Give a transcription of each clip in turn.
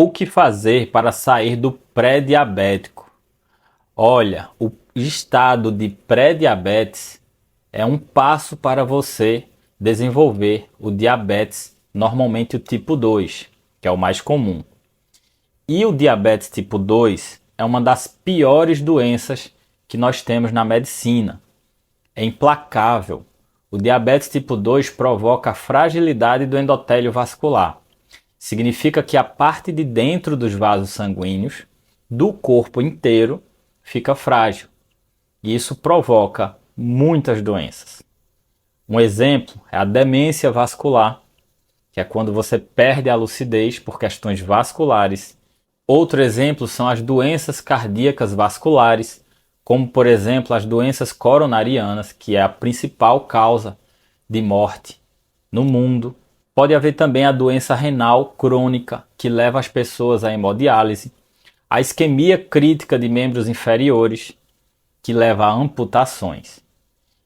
O que fazer para sair do pré-diabético? Olha, o estado de pré-diabetes é um passo para você desenvolver o diabetes, normalmente o tipo 2, que é o mais comum. E o diabetes tipo 2 é uma das piores doenças que nós temos na medicina. É implacável. O diabetes tipo 2 provoca a fragilidade do endotélio vascular. Significa que a parte de dentro dos vasos sanguíneos do corpo inteiro fica frágil. E isso provoca muitas doenças. Um exemplo é a demência vascular, que é quando você perde a lucidez por questões vasculares. Outro exemplo são as doenças cardíacas vasculares, como por exemplo as doenças coronarianas, que é a principal causa de morte no mundo. Pode haver também a doença renal crônica, que leva as pessoas à hemodiálise, a isquemia crítica de membros inferiores, que leva a amputações,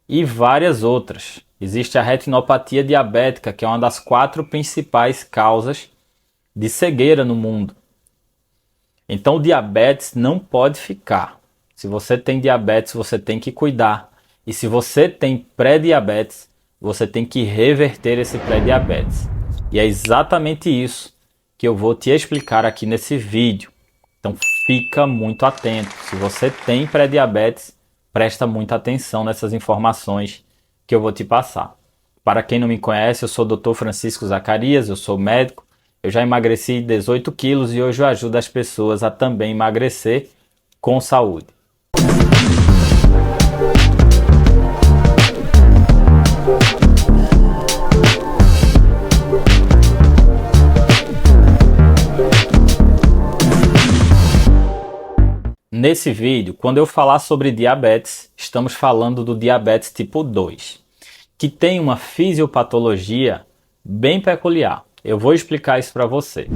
e várias outras. Existe a retinopatia diabética, que é uma das 4 principais causas de cegueira no mundo. Então o diabetes não pode ficar. Se você tem diabetes, você tem que cuidar. E se você tem pré-diabetes, você tem que reverter esse pré-diabetes. E é exatamente isso que eu vou te explicar aqui nesse vídeo. Então fica muito atento. Se você tem pré-diabetes, presta muita atenção nessas informações que eu vou te passar. Para quem não me conhece, eu sou o Dr. Francisco Zacarias, eu sou médico. Eu já emagreci 18 quilos e hoje eu ajudo as pessoas a também emagrecer com saúde. Nesse vídeo, quando eu falar sobre diabetes, estamos falando do diabetes tipo 2, que tem uma fisiopatologia bem peculiar. Eu vou explicar isso para você.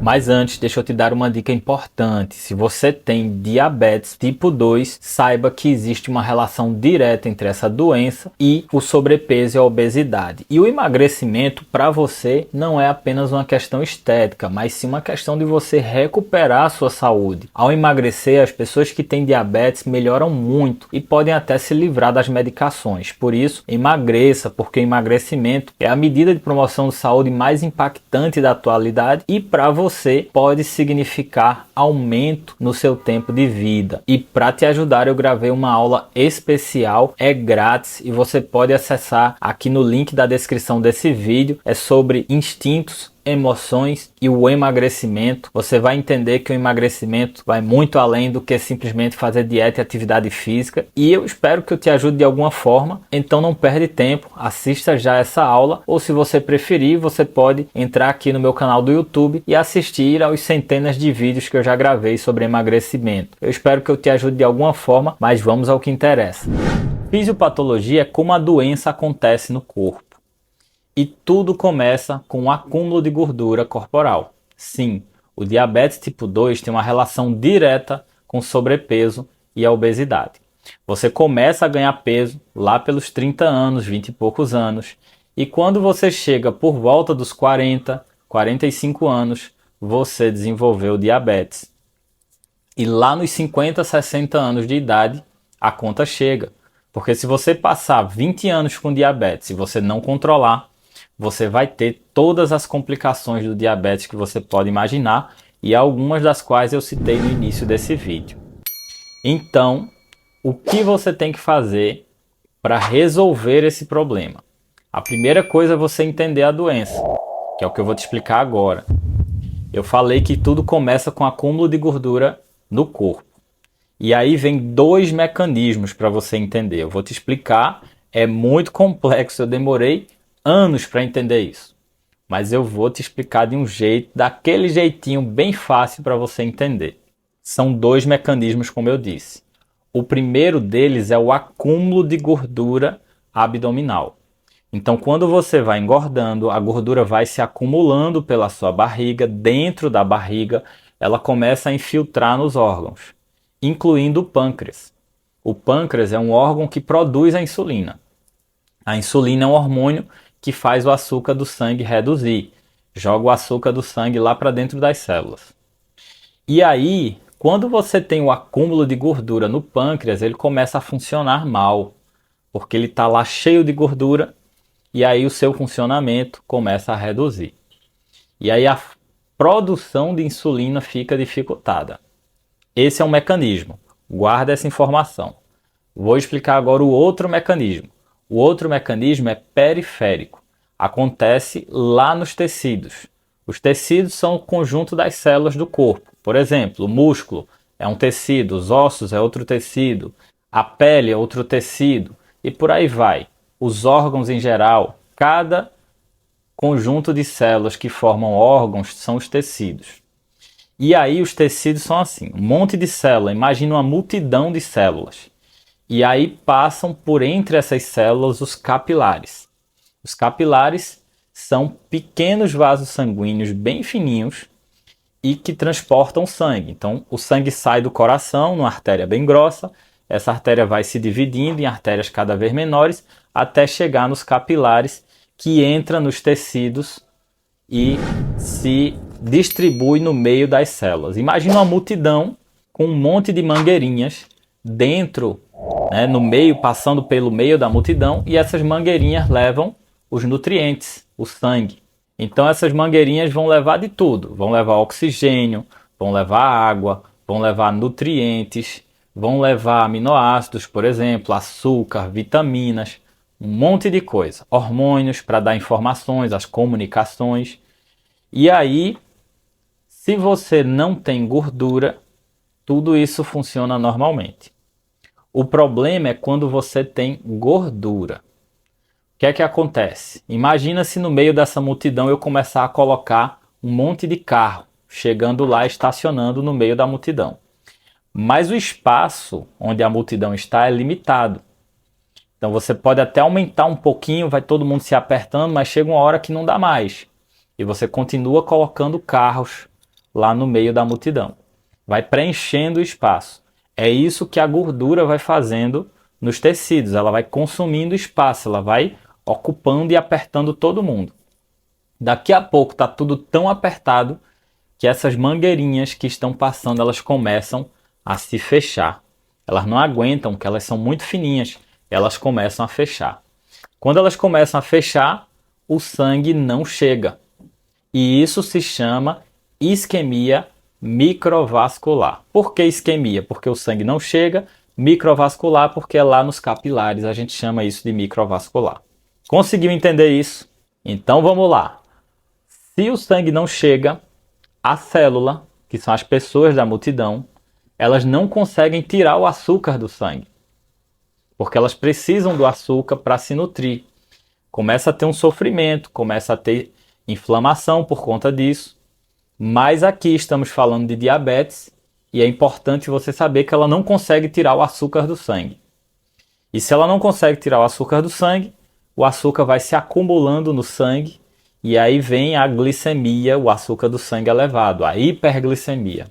Mas antes, deixa eu te dar uma dica importante. Se você tem diabetes tipo 2, saiba que existe uma relação direta entre essa doença e o sobrepeso e a obesidade. E o emagrecimento para você não é apenas uma questão estética, mas sim uma questão de você recuperar a sua saúde. Ao emagrecer, as pessoas que têm diabetes melhoram muito e podem até se livrar das medicações. Por isso, emagreça, porque o emagrecimento é a medida de promoção de saúde mais impactante da atualidade e para você pode significar aumento no seu tempo de vida. E para te ajudar, eu gravei uma aula especial, é grátis e você pode acessar aqui no link da descrição desse vídeo. É sobre instintos, emoções e o emagrecimento. Você vai entender que o emagrecimento vai muito além do que simplesmente fazer dieta e atividade física, e eu espero que eu te ajude de alguma forma. Então não perde tempo, assista já essa aula, ou se você preferir, você pode entrar aqui no meu canal do YouTube e assistir aos centenas de vídeos que eu já gravei sobre emagrecimento. Eu espero que eu te ajude de alguma forma, mas vamos ao que interessa. Fisiopatologia é como a doença acontece no corpo. E tudo começa com o acúmulo de gordura corporal. Sim, o diabetes tipo 2 tem uma relação direta com sobrepeso e a obesidade. Você começa a ganhar peso lá pelos 30 anos, 20 e poucos anos, e quando você chega por volta dos 40, 45 anos, você desenvolveu diabetes. E lá nos 50, 60 anos de idade, a conta chega. Porque se você passar 20 anos com diabetes e você não controlar, você vai ter todas as complicações do diabetes que você pode imaginar e algumas das quais eu citei no início desse vídeo. Então, o que você tem que fazer para resolver esse problema? A primeira coisa é você entender a doença, que é o que eu vou te explicar agora. Eu falei que tudo começa com acúmulo de gordura no corpo. E aí vem 2 mecanismos para você entender. Eu vou te explicar, é muito complexo, eu demorei anos para entender isso, mas eu vou te explicar de um jeito, daquele jeitinho bem fácil para você entender. São 2 mecanismos, como eu disse. O primeiro deles é o acúmulo de gordura abdominal. Então, quando você vai engordando, a gordura vai se acumulando pela sua barriga, dentro da barriga, ela começa a infiltrar nos órgãos, incluindo o pâncreas. O pâncreas é um órgão que produz a insulina. A insulina é um hormônio que faz o açúcar do sangue reduzir, joga o açúcar do sangue lá para dentro das células. E aí, quando você tem o acúmulo de gordura no pâncreas, ele começa a funcionar mal, porque ele está lá cheio de gordura e aí o seu funcionamento começa a reduzir. E aí a produção de insulina fica dificultada. Esse é um mecanismo. Guarda essa informação. Vou explicar agora o outro mecanismo. O outro mecanismo é periférico. Acontece lá nos tecidos. Os tecidos são o conjunto das células do corpo. Por exemplo, o músculo é um tecido, os ossos é outro tecido, a pele é outro tecido e por aí vai. Os órgãos em geral, cada conjunto de células que formam órgãos são os tecidos. E aí os tecidos são assim, um monte de células, imagina uma multidão de células. E aí passam por entre essas células os capilares. Os capilares são pequenos vasos sanguíneos bem fininhos e que transportam sangue. Então o sangue sai do coração, numa artéria bem grossa, essa artéria vai se dividindo em artérias cada vez menores até chegar nos capilares, que entra nos tecidos e se distribui no meio das células. Imagina uma multidão com um monte de mangueirinhas dentro, no meio, passando pelo meio da multidão, e essas mangueirinhas levam os nutrientes, o sangue. Então essas mangueirinhas vão levar de tudo, vão levar oxigênio, vão levar água, vão levar nutrientes, vão levar aminoácidos, por exemplo, açúcar, vitaminas, um monte de coisa, hormônios para dar informações, as comunicações. E aí, se você não tem gordura, tudo isso funciona normalmente. O problema é quando você tem gordura. O que é que acontece? Imagina se no meio dessa multidão eu começar a colocar um monte de carro chegando lá, estacionando no meio da multidão. Mas o espaço onde a multidão está é limitado. Então você pode até aumentar um pouquinho, vai todo mundo se apertando, mas chega uma hora que não dá mais. E você continua colocando carros lá no meio da multidão. Vai preenchendo o espaço. É isso que a gordura vai fazendo nos tecidos. Ela vai consumindo espaço, ela vai ocupando e apertando todo mundo. Daqui a pouco está tudo tão apertado que essas mangueirinhas que estão passando, elas começam a se fechar. Elas não aguentam, porque elas são muito fininhas. Elas começam a fechar. Quando elas começam a fechar, o sangue não chega. E isso se chama isquemia microvascular. Por que isquemia? Porque o sangue não chega. Microvascular porque é lá nos capilares. A gente chama isso de microvascular. Conseguiu entender isso? Então vamos lá. Se o sangue não chega, a célula, que são as pessoas da multidão, elas não conseguem tirar o açúcar do sangue. Porque elas precisam do açúcar para se nutrir. Começa a ter um sofrimento, começa a ter inflamação por conta disso. Mas aqui estamos falando de diabetes e é importante você saber que ela não consegue tirar o açúcar do sangue. E se ela não consegue tirar o açúcar do sangue, o açúcar vai se acumulando no sangue e aí vem a glicemia, o açúcar do sangue elevado, a hiperglicemia.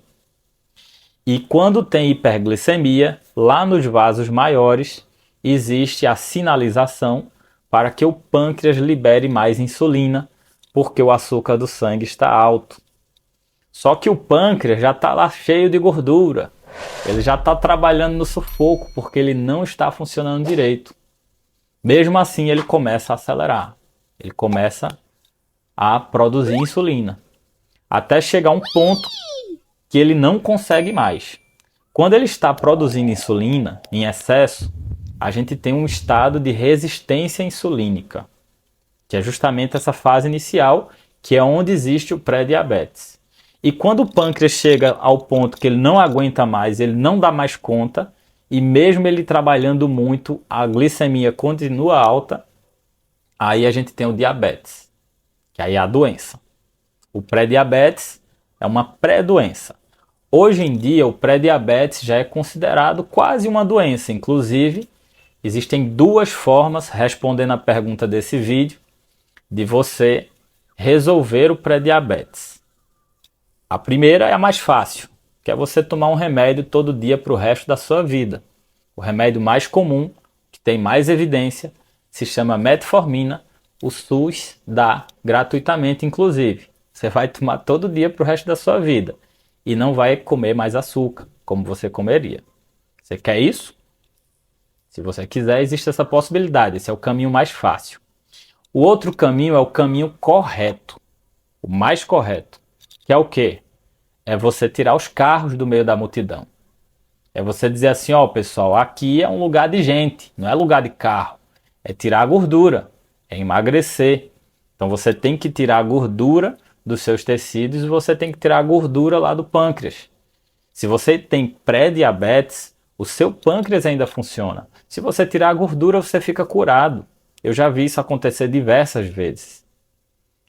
E quando tem hiperglicemia, lá nos vasos maiores, existe a sinalização para que o pâncreas libere mais insulina, porque o açúcar do sangue está alto. Só que o pâncreas já está lá cheio de gordura. Ele já está trabalhando no sufoco, porque ele não está funcionando direito. Mesmo assim, ele começa a acelerar. Ele começa a produzir insulina. Até chegar um ponto que ele não consegue mais. Quando ele está produzindo insulina em excesso, a gente tem um estado de resistência insulínica, que é justamente essa fase inicial, que é onde existe o pré-diabetes. E quando o pâncreas chega ao ponto que ele não aguenta mais, ele não dá mais conta, e mesmo ele trabalhando muito, a glicemia continua alta, aí a gente tem o diabetes, que aí é a doença. O pré-diabetes é uma pré-doença. Hoje em dia, o pré-diabetes já é considerado quase uma doença. Inclusive, existem duas formas, respondendo a pergunta desse vídeo, de você resolver o pré-diabetes. A primeira é a mais fácil, que é você tomar um remédio todo dia para o resto da sua vida. O remédio mais comum, que tem mais evidência, se chama metformina. O SUS dá gratuitamente, inclusive. Você vai tomar todo dia para o resto da sua vida. e não vai comer mais açúcar, como você comeria. Você quer isso? Se você quiser, existe essa possibilidade. Esse é o caminho mais fácil. O outro caminho é o caminho correto, o mais correto, que é o quê? É você tirar os carros do meio da multidão. É você dizer assim, ó, pessoal, aqui é um lugar de gente, não é lugar de carro. É tirar a gordura, é emagrecer. Então você tem que tirar a gordura dos seus tecidos e você tem que tirar a gordura lá do pâncreas. Se você tem pré-diabetes, o seu pâncreas ainda funciona. Se você tirar a gordura, você fica curado. Eu já vi isso acontecer diversas vezes.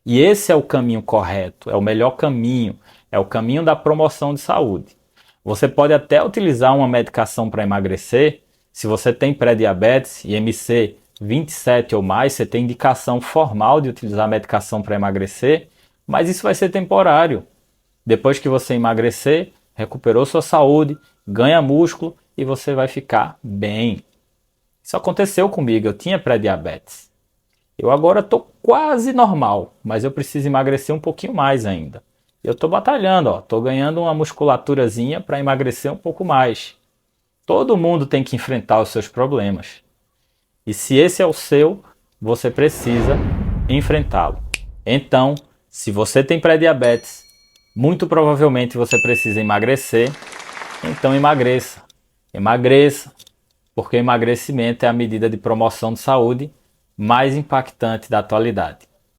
E esse é o caminho correto, é o melhor caminho, é o caminho da promoção de saúde. Você pode até utilizar uma medicação para emagrecer. Se você tem pré-diabetes, IMC 27 ou mais, você tem indicação formal de utilizar medicação para emagrecer, mas isso vai ser temporário. Depois que você emagrecer, recuperou sua saúde, ganha músculo e você vai ficar bem. Isso aconteceu comigo, eu tinha pré-diabetes. Eu agora estou quase normal, mas eu preciso emagrecer um pouquinho mais ainda. Eu estou batalhando, estou ganhando uma musculaturazinha para emagrecer um pouco mais. Todo mundo tem que enfrentar os seus problemas. E se esse é o seu, você precisa enfrentá-lo. Então, se você tem pré-diabetes, muito provavelmente você precisa emagrecer, então emagreça. Emagreça, porque emagrecimento é a medida de promoção de saúde mais impactante da atualidade.